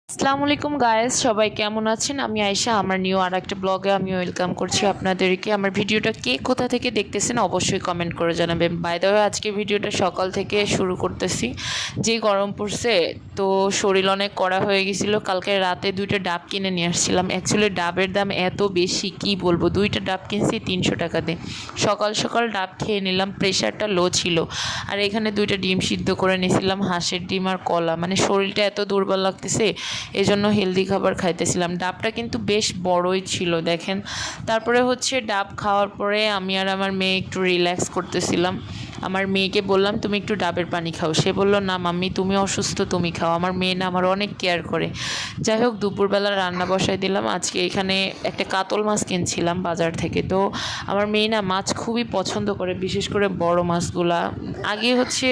আসসালামু আলাইকুম গাইস, সবাই কেমন আছেন? আমি আয়েশা, আমার নিউ আর একটা ব্লগে আমি ওয়েলকাম করছি আপনাদেরকে। আমার ভিডিওটা কে কোথা থেকে দেখতেছেন অবশ্যই কমেন্ট করে জানাবেন। বাই দ্য ওয়ে, আজকে ভিডিওটা সকাল থেকে শুরু করতেছি। যে গরম পড়ছে, তো শরীর অনেক কড়া হয়ে গেছিল। কালকে রাতে 2টা ডাব কিনে নিয়ে আসছিলাম। অ্যাকচুয়ালি ডাবের দাম এত বেশি কি বলবো, 2টা ডাব কিনছি 300 টাকা দিয়ে। সকাল সকাল ডাব খেয়ে নিলাম, প্রেশারটা লো ছিল। আর এখানে 2টা ডিম সিদ্ধ করে নিয়েছিলাম, হাঁসের ডিম আর কলা। মানে শরীরটা এত দুর্বল লাগতেছে, এজন্য হেলদি খাবার খাইতেছিলাম। ডাবটা কিন্তু বেশ বড়ই ছিল দেখেন। তারপরে হচ্ছে ডাব খাওয়ার পরে আমি আর আমার মেয়ে একটু রিল্যাক্স করতেছিলাম। আমার মেয়েকে বললাম তুমি একটু ডাবের পানি খাও। সে বলল না মাম্মি, তুমি অসুস্থ, তুমি খাও। আমার মেয়ে না আমার অনেক কেয়ার করে। যাই হোক, দুপুরবেলা রান্না বসাই দিলাম। আজকে এখানে একটা কাতল মাছ কিনছিলাম বাজার থেকে। তো আমার মেয়ে না মাছ খুবই পছন্দ করে, বিশেষ করে বড় মাছগুলা। আগে হচ্ছে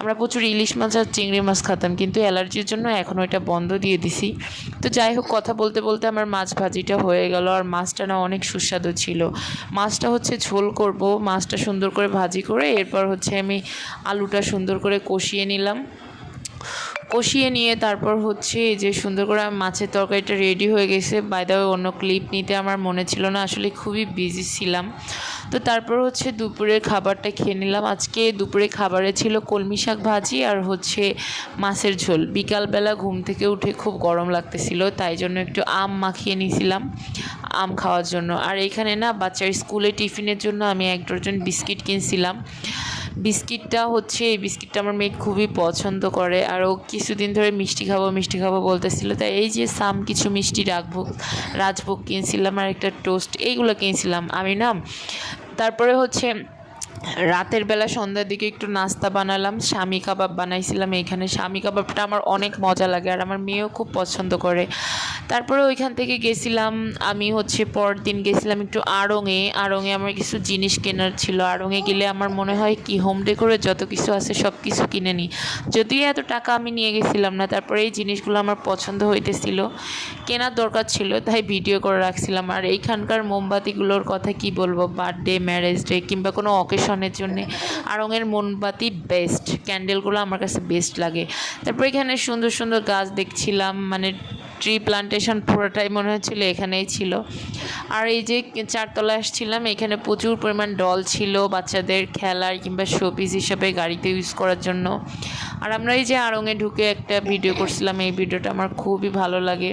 আমরা প্রচুর ইলিশ মাছ আর চিংড়ি মাছ খেতাম, কিন্তু অ্যালার্জির জন্য এখন ওইটা বন্ধ দিয়ে দিছি। তো যাই হোক, কথা বলতে বলতে আমার মাছ ভাজিটা হয়ে গেল। আর মাছটা না অনেক সুস্বাদু ছিল। মাছটা হচ্ছে ঝোল করব, মাছটা সুন্দর করে ভাজি করে এরপর হচ্ছে আমি আলুটা সুন্দর করে কষিয়ে নিলাম। কষিয়ে নিয়ে তারপর হচ্ছে এই যে সুন্দর করে মাছের তরকারিটা রেডি হয়ে গেছে। বাই দ্য ওয়ে, অন্য ক্লিপ নিতে আমার মনে ছিল না, আসলে খুবই বিজি ছিলাম। তো তারপর হচ্ছে দুপুরের খাবারটা খেয়ে নিলাম। আজকে দুপুরে খাবারে ছিল কলমি শাক ভাজি আর হচ্ছে মাছের ঝোল। বিকালবেলা ঘুম থেকে উঠে খুব গরম লাগতেছিল, তাই জন্য একটু আম মাখিয়ে নিয়েছিলাম আম খাওয়ার জন্য। আর এখানে না বাচ্চার স্কুলে টিফিনের জন্য আমি 1 ডজন বিস্কিট কিনছিলাম। বিস্কিটটা হচ্ছে, এই বিস্কিটটা আমার মেয়ে খুবই পছন্দ করে, আর ও কিছুদিন ধরে মিষ্টি খাবো মিষ্টি খাবো বলতেছিল। তাই এই যে কিছু মিষ্টি রাজভোগ কিনছিলাম আর একটা টোস্ট, এইগুলো কিনছিলাম আমি না। তারপরে হচ্ছে রাতের বেলা সন্ধ্যার দিকে একটু নাস্তা বানালাম, শামি কাবাব বানাইছিলাম। এইখানে শামি কাবাবটা আমার অনেক মজা লাগে আর আমার মেয়েও খুব পছন্দ করে। তারপরে ওইখান থেকে গেছিলাম, আমি হচ্ছে পরের দিন গেছিলাম একটু আড়ংয়ে। আমার কিছু জিনিস কেনার ছিল। আড়ংয়ে গেলে আমার মনে হয় কি হোম ডেকোরের যত কিছু আছে সব কিছু কিনে নিই। যদিও এত টাকা আমি নিয়ে গেছিলাম না, তারপরে এই জিনিসগুলো আমার পছন্দ হইতেছিল, কেনার দরকার ছিল, তাই ভিডিও করে রাখছিলাম। আর এইখানকার মোমবাতিগুলোর কথা কি বলবো, বার্থডে, ম্যারেজ ডে কিংবা কোনো অকেশনের জন্য আড়ংয়ের মোমবাতি বেস্ট। ক্যান্ডেলগুলো আমার কাছে বেস্ট লাগে। তারপর এখানে সুন্দর সুন্দর গাছ দেখছিলাম, মানে ট্রি প্লান্টেশন পুরোটাই মনে হচ্ছিল এখানেই ছিল। আর এই যে 4তলায় আসছিলাম, এখানে প্রচুর পরিমাণ ডল ছিল বাচ্চাদের খেলার কিংবা শোপিস হিসাবে গাড়িতে ইউজ করার জন্য। আর আমরা এই যে আড়ংয়ে ঢুকে একটা ভিডিও করছিলাম, এই ভিডিওটা আমার খুবই ভালো লাগে।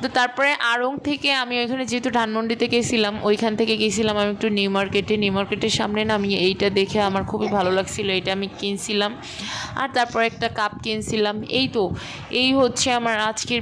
তো তারপরে আড়ং থেকে আমি ওইখানে যেহেতু ধানমন্ডিতে গেছিলাম, ওইখান থেকে গেছিলাম আমি একটু নিউ মার্কেটের সামনে না, আমি এইটা দেখে আমার খুবই ভালো লাগছিল, এটা আমি কিনছিলাম। আর তারপর একটা কাপ কিনছিলাম। এই তো, এই হচ্ছে আমার আজকের